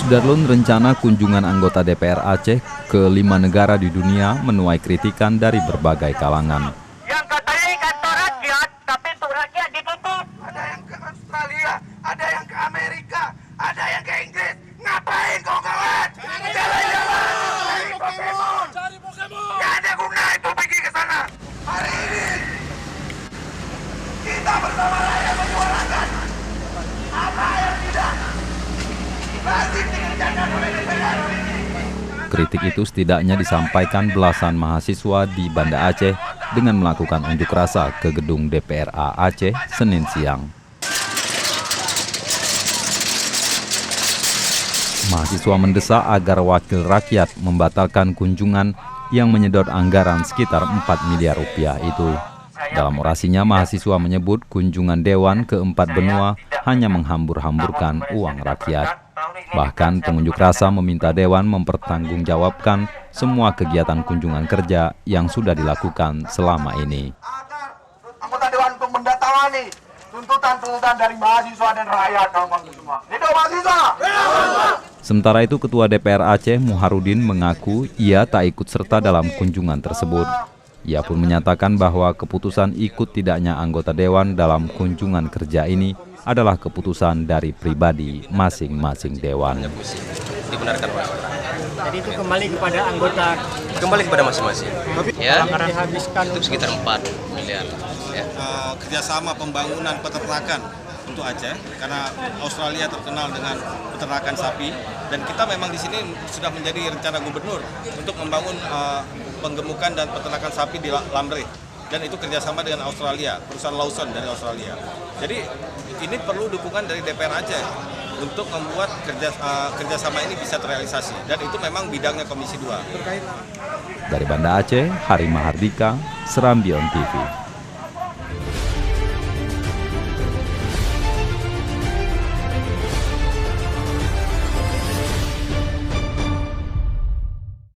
Sudarlun, rencana kunjungan anggota DPR Aceh ke 5 negara di dunia menuai kritikan dari berbagai kalangan. Yang katanya kantor rakyat, tapi untuk rakyat ditutup. Ada yang ke Australia, ada yang ke Amerika, ada yang ke Inggris. Ngapain kau kawan? Jalan-jalan, cari Pokemon. Gak ada guna itu pergi ke sana. Hari ini kita bersama rakyat menyuarakan apa yang tidak lazim dikerjakan oleh DPR. Kritik itu setidaknya disampaikan belasan mahasiswa di Banda Aceh dengan melakukan unjuk rasa ke gedung DPRA Aceh Senin siang. Mahasiswa mendesak agar wakil rakyat membatalkan kunjungan yang menyedot anggaran sekitar 4 miliar rupiah itu. Dalam orasinya, mahasiswa menyebut kunjungan Dewan ke 4 benua hanya menghambur-hamburkan uang rakyat. Bahkan pengunjuk rasa meminta Dewan mempertanggungjawabkan semua kegiatan kunjungan kerja yang sudah dilakukan selama ini. Agar anggota Dewan untuk mendatangani tuntutan-tuntutan dari mahasiswa dan rakyat semua. Hidup mahasiswa! Sementara itu, Ketua DPR Aceh Muharudin mengaku ia tak ikut serta dalam kunjungan tersebut. Ia pun menyatakan bahwa keputusan ikut tidaknya anggota Dewan dalam kunjungan kerja ini adalah keputusan dari pribadi masing-masing Dewan. Dibenarkan, Pak. Jadi itu kembali kepada anggota, Kembali kepada masing-masing. Ya, dihabiskan itu sekitar 4 miliar. Ya. Kerjasama pembangunan peternakan untuk Aceh, karena Australia terkenal dengan peternakan sapi, dan kita memang di sini sudah menjadi rencana gubernur untuk membangun penggemukan dan peternakan sapi di Lamre, dan itu kerjasama dengan Australia, perusahaan Lawson dari Australia. Jadi ini perlu dukungan dari DPR Aceh untuk membuat kerjasama ini bisa terrealisasi, dan itu memang bidangnya Komisi 2. Dari Banda Aceh, Hari Mahardika, Serambion TV.